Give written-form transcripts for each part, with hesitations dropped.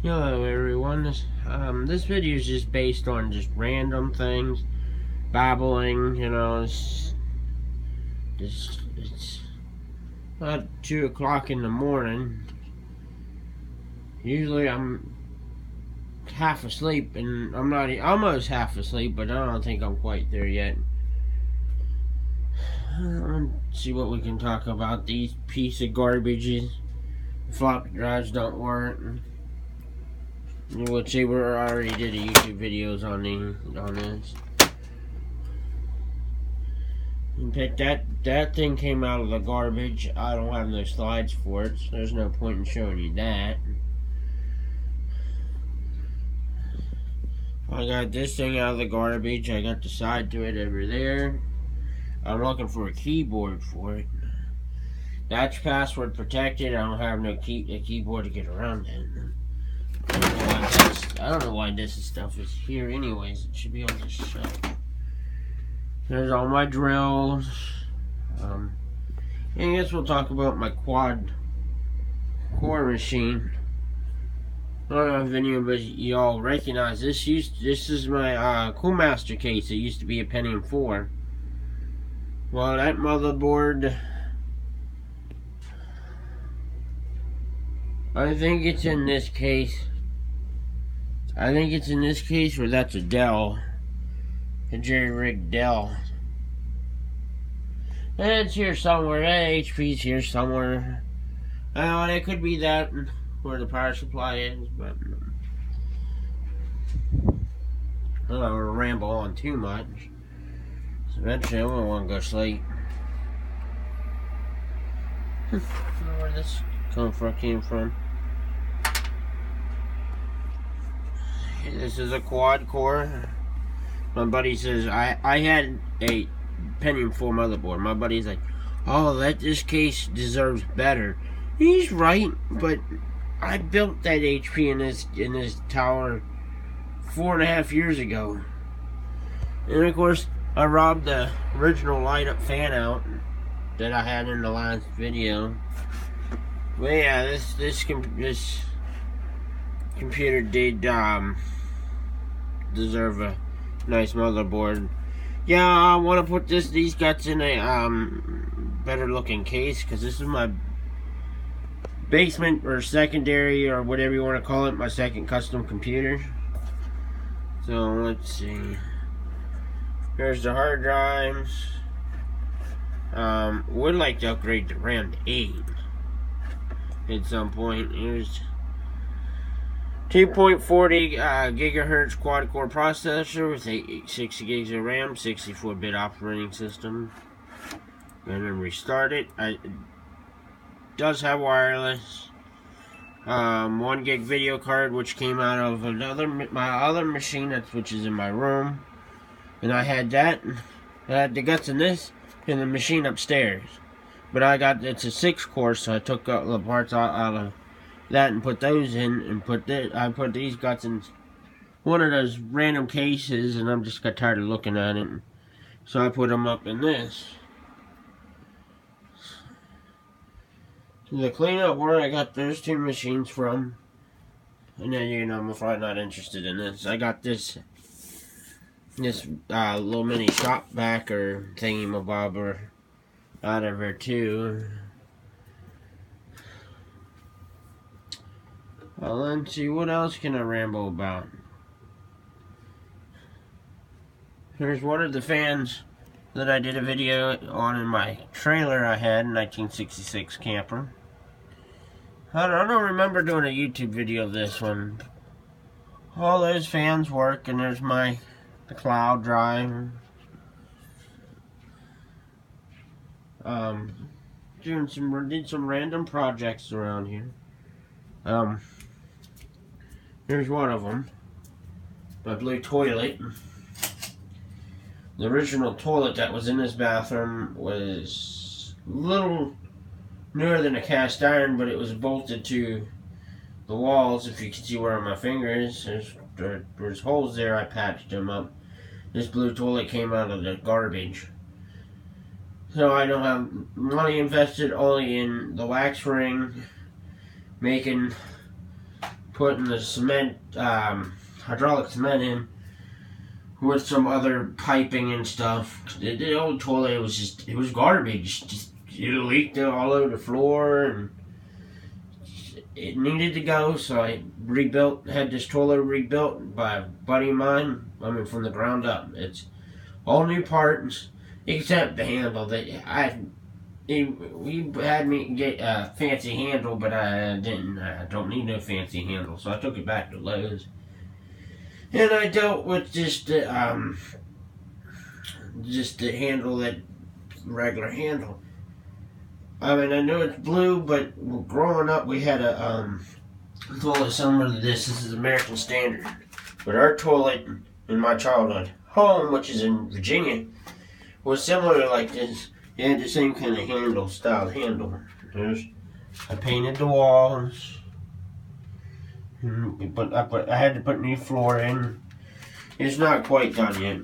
Hello everyone, this video is just based on just random things, babbling, it's about 2 o'clock in the morning. Usually I'm half asleep, and I'm not, almost half asleep, but I don't think I'm quite there yet. Let's see what we can talk about. These piece of garbages, floppy drives don't work. Let's see, we already did a YouTube videos on this. In fact, that thing came out of the garbage. I don't have no slides for it, so there's no point in showing you that. I got this thing out of the garbage. I got the side to it over there. I'm looking for a keyboard for it. That's password protected. I don't have no keyboard to get around it. I don't know why this stuff is here anyways. It should be on the shelf. There's all my drills. And I guess we'll talk about my quad core machine. I don't know if any of y'all recognize this. This is my Coolmaster case. It used to be a Pentium 4. Well, that motherboard, I think it's in this case. I think it's in this case, or that's a Dell. A jerry-rigged Dell. And it's here somewhere. That HP's here somewhere. It could be that where the power supply is, but I don't want to ramble on too much. So eventually I'm gonna want to go sleep. I don't know where this came from. This is a quad core. My buddy says I had a Pentium 4 motherboard. My buddy's like, oh, this case deserves better. He's right, but I built that HP in this tower 4.5 years ago. And of course, I robbed the original light-up fan out that I had in the last video. But yeah, this computer did deserve a nice motherboard. Yeah, I want to put these guts in a better looking case, because this is my basement or secondary or whatever you want to call it, my second custom computer. So let's see. Here's the hard drives. Would like to upgrade the RAM to 8 at some point. Here's 2.40 gigahertz quad core processor with 60 gigs of RAM, 64-bit operating system. And then restart it. It does have wireless. 1 gig video card, which came out of my other machine, which is in my room. And I had that. I had the guts in this and the machine upstairs. But it's a 6-core, so I took the parts out of that and put those in, and I put these guts in one of those random cases, and I'm just got tired of looking at it, so I put them up in this. The cleanup where I got those 2 machines from, and then I'm probably not interested in this. I got this little mini shop vac or thingy-mabobber out of her too. Well, let's see, what else can I ramble about? Here's one of the fans that I did a video on in my trailer I had in 1966 camper. I don't remember doing a YouTube video of this one. All those fans work, and there's the cloud drive. Did some random projects around here. Here's one of them. My blue toilet. The original toilet that was in this bathroom was a little newer than a cast iron, but it was bolted to the walls. If you can see where my finger is, there's holes there. I patched them up. This blue toilet came out of the garbage. So I don't have money invested only in the wax ring, putting the cement, hydraulic cement in with some other piping and stuff. The old toilet, it was garbage. It leaked all over the floor, and it needed to go, so I had this toilet rebuilt by a buddy of mine. I mean, from the ground up. It's all new parts, except the handle. We had me get a fancy handle, but I didn't. I don't need no fancy handle, so I took it back to Lowe's. And I dealt with just the handle, that regular handle. I mean, I know it's blue, but growing up we had a toilet similar to this. This is American Standard. But our toilet in my childhood home, which is in Virginia, was similar like this. It had the same kind of style handle. I painted the walls. But I had to put new floor in. It's not quite done yet.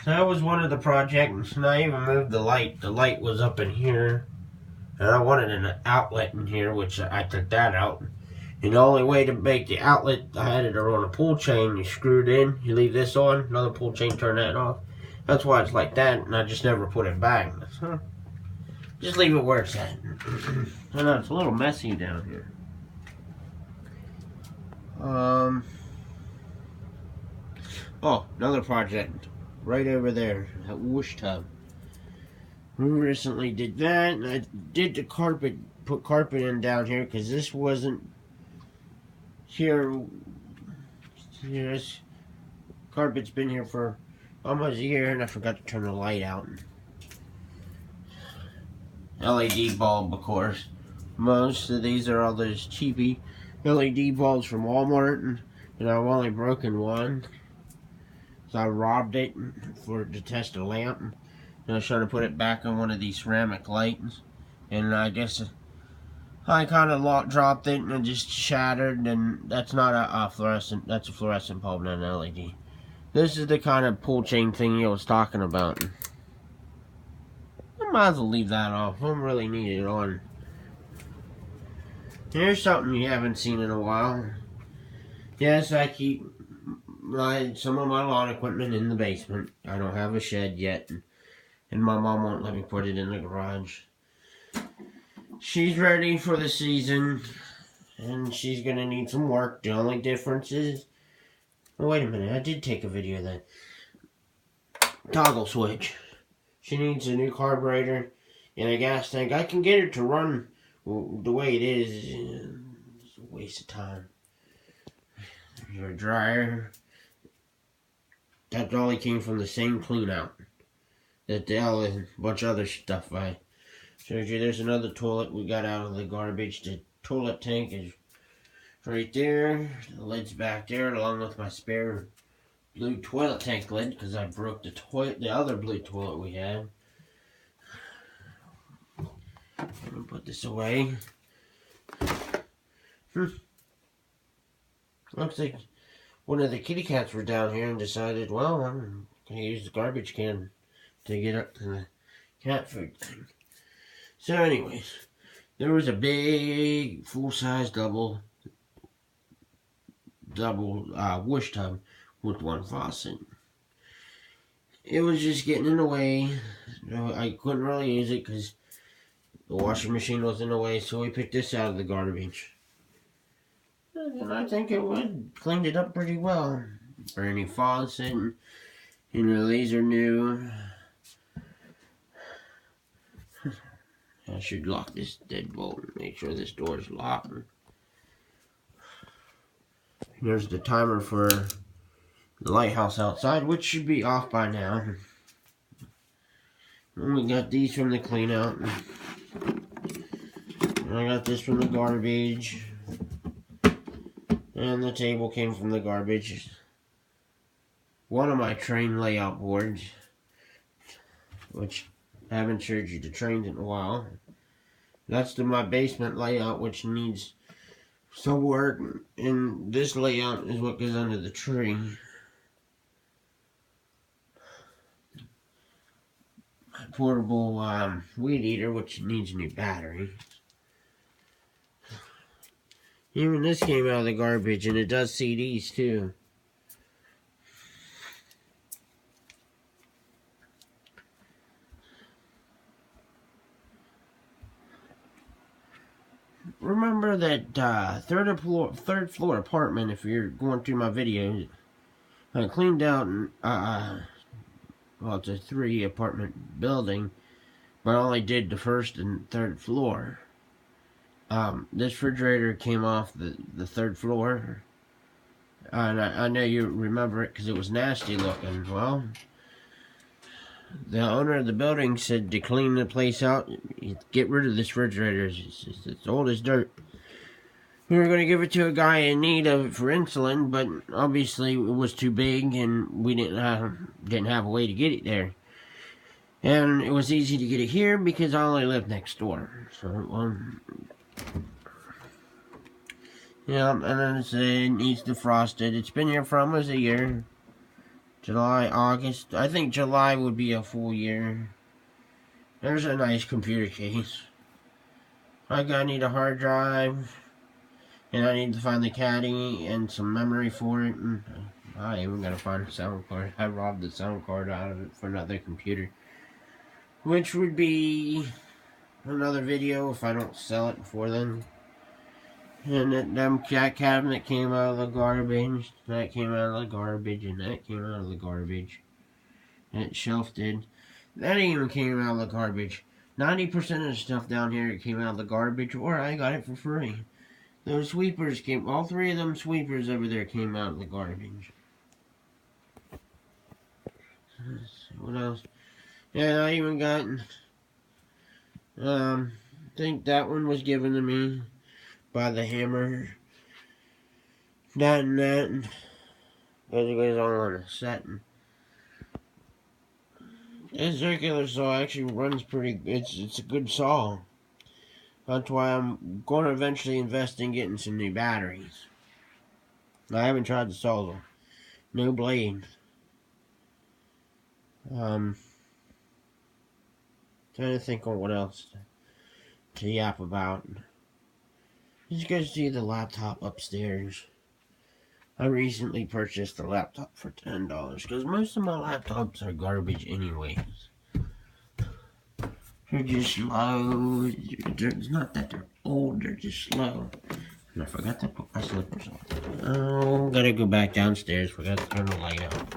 So that was one of the projects, and I even moved the light. The light was up in here, and I wanted an outlet in here, which I took that out. And the only way to make the outlet, I had it on a pull chain. You screw it in, you leave this on, another pull chain, turn that off. That's why it's like that, and I just never put it back. So, just leave it where it's at. I know it's a little messy down here. Oh, another project right over there, that whoosh tub. We recently did that, and I did the carpet, put carpet in down here, because this wasn't here. This carpet's been here for almost a year, and I forgot to turn the light out. LED bulb, of course. Most of these are all those cheapy LED bulbs from Walmart, and I've only broken one. So I robbed it to test a lamp, and I was trying to put it back on one of these ceramic lights, and I guess I kind of dropped it and it just shattered. And that's not a fluorescent, that's a fluorescent bulb, not an LED. This is the kind of pull chain thing I was talking about. I might as well leave that off. I don't really need it on. Here's something you haven't seen in a while. Yes, I keep some of my lawn equipment in the basement. I don't have a shed yet, and my mom won't let me put it in the garage. She's ready for the season, and she's gonna need some work. The only difference is, oh, wait a minute, I did take a video of that toggle switch. She needs a new carburetor and a gas tank. I can get it to run the way it is. It's a waste of time. Your dryer. That dolly came from the same clean out that a bunch of other stuff I showed you. There's another toilet we got out of the garbage. The toilet tank is right there. The lid's back there, along with my spare blue toilet tank lid, because I broke the other blue toilet we had. I'm gonna put this away. Looks like one of the kitty cats were down here and decided, well, I'm going to use the garbage can to get up to the cat food thing. So anyways, there was a big, full-size double whoosh tub with one faucet. It was just getting in the way. I couldn't really use it because the washing machine was in the way, so we picked this out of the garbage. And I think it cleaned it up pretty well. Brand new faucet, these are new. I should lock this deadbolt and make sure this door is locked. There's the timer for the lighthouse outside, which should be off by now. And we got these from the clean out. And I got this from the garbage. And the table came from the garbage. One of my train layout boards, which I haven't showed you the trains in a while. That's my basement layout, which needs some work. And this layout is what goes under the tree. My portable weed eater, which needs a new battery. Even this came out of the garbage, and it does CDs too. Remember that third floor apartment, if you're going through my videos, I cleaned out, well, it's a 3 apartment building, but I only did the first and third floor. This refrigerator came off the third floor, and I know you remember it because it was nasty looking. Well, the owner of the building said to clean the place out, get rid of this refrigerator. It's old as dirt. We were going to give it to a guy in need of it for insulin, but obviously it was too big, and we didn't have a way to get it there. And it was easy to get it here because I only live next door. So, yeah, and then it needs defrosted. It's been here for almost a year. July, August. I think July would be a full year. There's a nice computer case. I need a hard drive. And I need to find the caddy and some memory for it. And I even gotta find a sound card. I robbed the sound card out of it for another computer. Which would be another video if I don't sell it before then. And that cabinet came out of the garbage. That came out of the garbage. And that came out of the garbage. That shelf did. That even came out of the garbage. 90% of the stuff down here came out of the garbage, or I got it for free. Those sweepers all 3 of them sweepers over there came out of the garbage. What else? Yeah, I even got, I think that one was given to me by the hammer. That and that. It goes on a set. This circular saw actually runs pretty good. It's a good saw. That's why I'm going to eventually invest in getting some new batteries. I haven't tried the saw though. No blade. Trying to think on what else to yap about. Did you guys see the laptop upstairs? I recently purchased a laptop for $10 because most of my laptops are garbage anyways. They're just slow. It's not that they're old, they're just slow. And I forgot to put my slippers on. Oh, gotta go back downstairs. Forgot to turn the light out.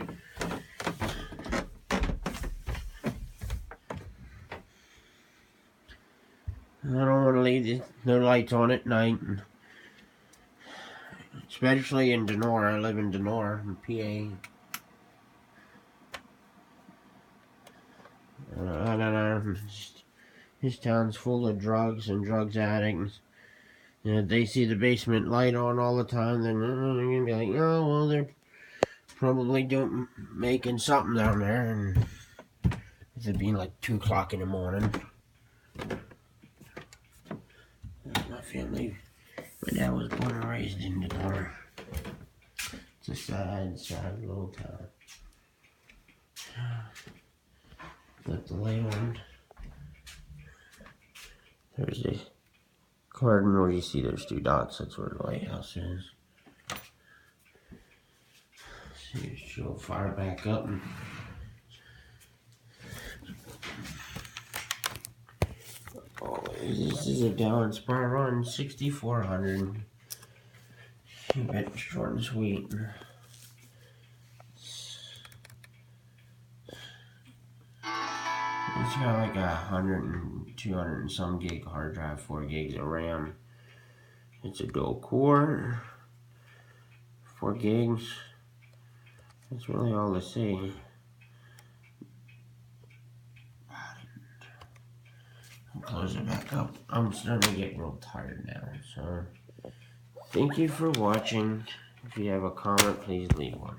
I don't want to leave no lights on at night. Especially in Denora. I live in Denora, in PA. I don't know. This town's full of drugs and drugs addicts. And if they see the basement light on all the time, then they're going to be like, oh, well, they're probably making something down there. And it'd be like 2 o'clock in the morning. My family, my dad was born and raised in Denora. It's a sad little town. Flip the light on. There's a garden where you see those 2 dots. That's where the lighthouse is. See, she'll fire back up. This is a Dow Inspire Run 6400. Keep it short and sweet. It's got like 100 and 200 and some gig hard drive, 4 gigs of RAM. It's a dual core, 4 gigs. That's really all to see. I'll close it back up. I'm starting to get real tired now, so thank you for watching. If you have a comment, please leave one.